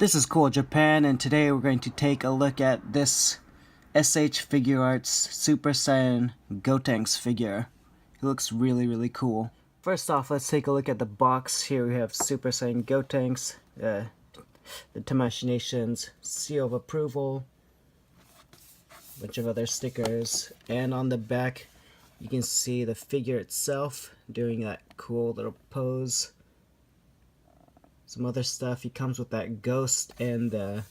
This is Cool Japan, and today we're going to take a look at this SH Figuarts Super Saiyan Gotenks figure. He looks really cool. First off, let's take a look at the box. Here we have Super Saiyan Gotenks, the Tamashii Nation's seal of approval, a bunch of other stickers, and on the back you can see the figure itself doing that cool little pose. Some other stuff. He comes with that ghost and the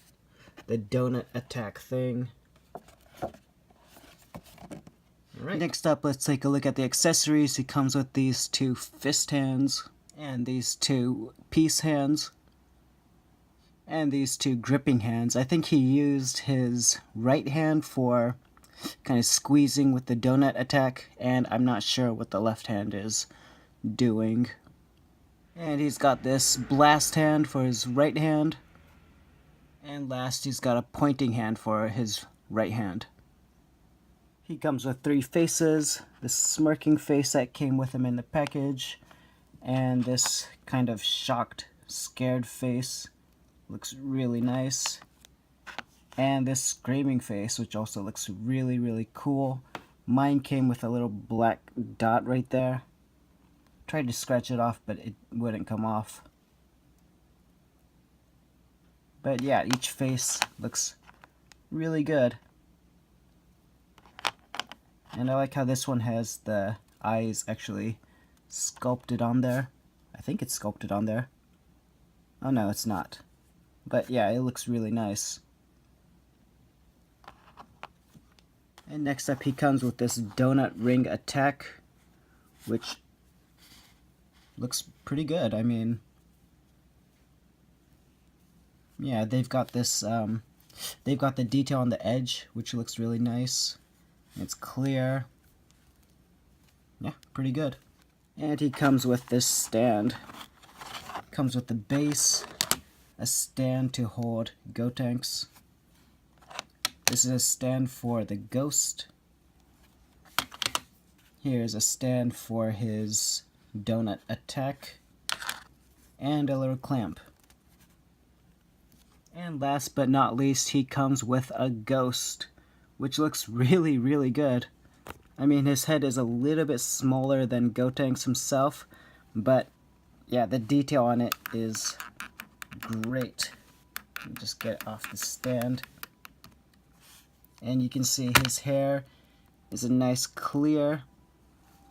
donut attack thing. Alright. Next up, let's take a look at the accessories. He comes with these two fist hands, and these two peace hands, and these two gripping hands. I think he used his right hand for kind of squeezing with the donut attack, and I'm not sure what the left hand is doing. And he's got this blast hand for his right hand. And last, he's got a pointing hand for his right hand. He comes with three faces. This smirking face that came with him in the package. And this kind of shocked, scared face. Looks really nice. And this screaming face, which also looks really cool. Mine came with a little black dot right there. Tried to scratch it off, but it wouldn't come off. But yeah, each face looks really good. And I like how this one has the eyes actually sculpted on there. I think it's sculpted on there. Oh no, it's not. But yeah, it looks really nice. And next up, he comes with this donut ring attack, which looks pretty good. I mean, yeah, they've got this, they've got the detail on the edge, which looks really nice. It's clear. Yeah, pretty good. And he comes with this stand. Comes with the base, a stand to hold Gotenks. This is a stand for the ghost. Here's a stand for his donut attack, and a little clamp. And last but not least, he comes with a ghost, which looks really good. I mean, his head is a little bit smaller than Gotenks himself, but yeah, the detail on it is great. Let me just get it off the stand. And you can see his hair is a nice clear,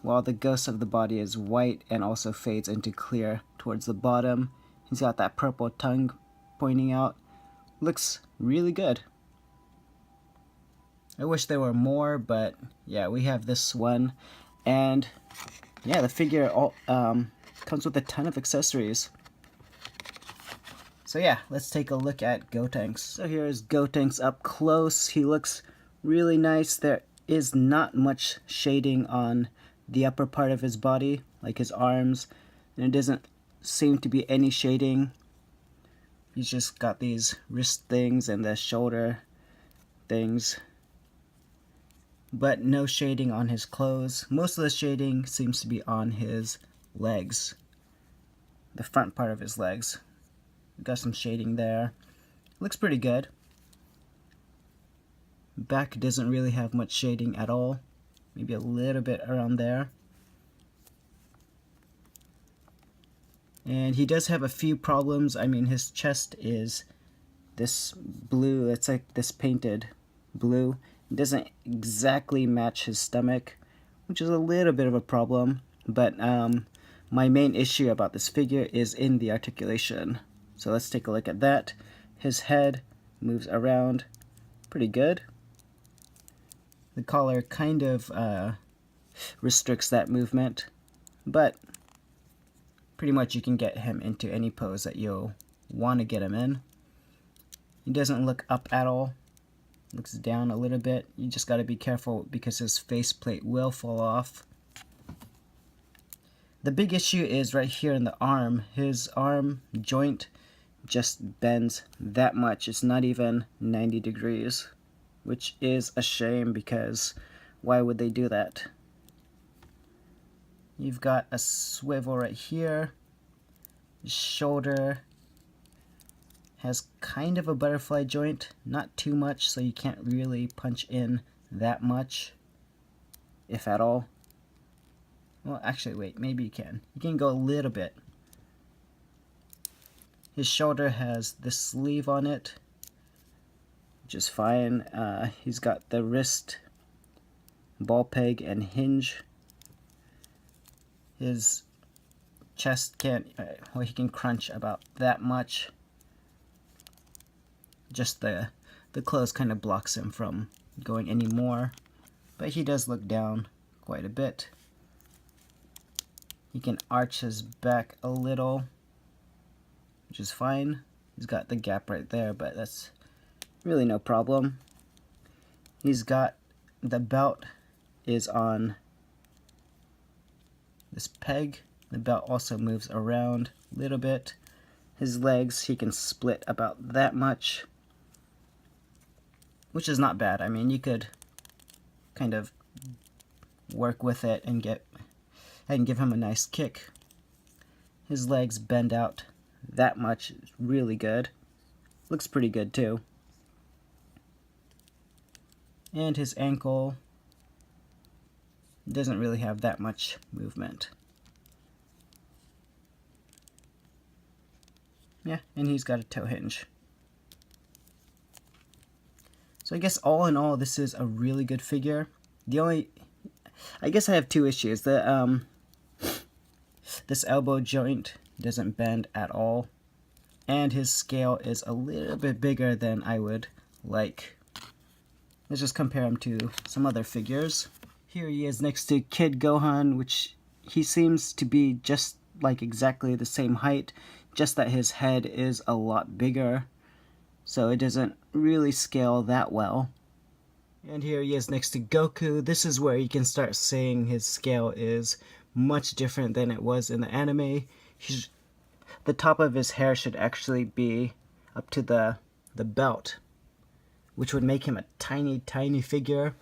while the ghost of the body is white and also fades into clear towards the bottom. He's got that purple tongue pointing out. Looks really good. I wish there were more, but yeah, we have this one. And yeah, the figure comes with a ton of accessories. So yeah, let's take a look at Gotenks. So here's Gotenks up close. He looks really nice. There is not much shading on the upper part of his body, like his arms, and it doesn't seem to be any shading. He's just got these wrist things and the shoulder things, but no shading on his clothes. Most of the shading seems to be on his legs, the front part of his legs. Got some shading there. Looks pretty good. Back doesn't really have much shading at all. Maybe a little bit around there. And he does have a few problems. I mean, his chest is this blue. It's like this painted blue. It doesn't exactly match his stomach, which is a little bit of a problem. But my main issue about this figure is in the articulation. So let's take a look at that. His head moves around pretty good. The collar kind of restricts that movement, but pretty much you can get him into any pose that you'll want to get him in. He doesn't look up at all. Looks down a little bit. You just got to be careful because his faceplate will fall off. The big issue is right here in the arm. His arm joint just bends that much. It's not even 90 degrees. Which is a shame, because why would they do that? You've got a swivel right here, shoulder, has kind of a butterfly joint, not too much, so you can't really punch in that much, if at all. Well, actually, wait, maybe you can. You can go a little bit. His shoulder has the sleeve on it, which is fine. He's got the wrist, ball peg, and hinge. His chest can't, well, he can crunch about that much. Just the clothes kind of blocks him from going any more, but he does look down quite a bit. He can arch his back a little, which is fine. He's got the gap right there, but that's really no problem. He's got the belt is on this peg. The belt also moves around a little bit. His legs, he can split about that much, which is not bad. I mean, you could kind of work with it and give him a nice kick. His legs bend out that much. It's really good. Looks pretty good too. And his ankle doesn't really have that much movement. Yeah, and he's got a toe hinge. So I guess all in all, this is a really good figure. I guess I have two issues. This elbow joint doesn't bend at all, and his scale is a little bit bigger than I would like. Let's just compare him to some other figures. Here he is next to Kid Gohan, which he seems to be just like exactly the same height, just that his head is a lot bigger, so it doesn't really scale that well. And here he is next to Goku. This is where you can start seeing his scale is much different than it was in the anime. The top of his hair should actually be up to the belt, which would make him a tiny, tiny figure,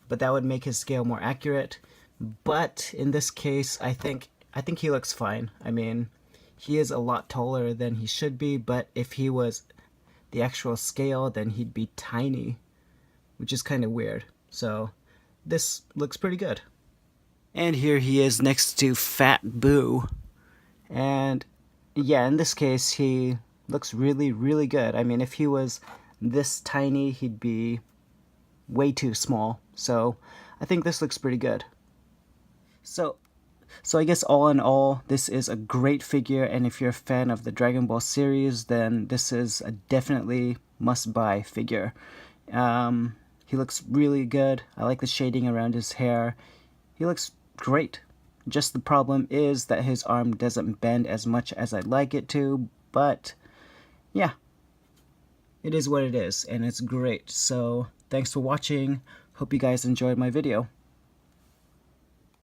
but that would make his scale more accurate. But in this case, I think he looks fine. I mean, he is a lot taller than he should be, but if he was the actual scale, then he'd be tiny, which is kind of weird. So this looks pretty good. And here he is next to Fat Boo. And yeah, in this case, he looks really, really good. I mean, if he was this tiny, he'd be way too small. So I think this looks pretty good. So I guess all in all, this is a great figure, and if you're a fan of the Dragon Ball series, then this is a definitely must-buy figure. He looks really good. I like the shading around his hair. He looks great. Just the problem is that his arm doesn't bend as much as I'd like it to, but yeah, it is what it is, and it's great. So thanks for watching. Hope you guys enjoyed my video.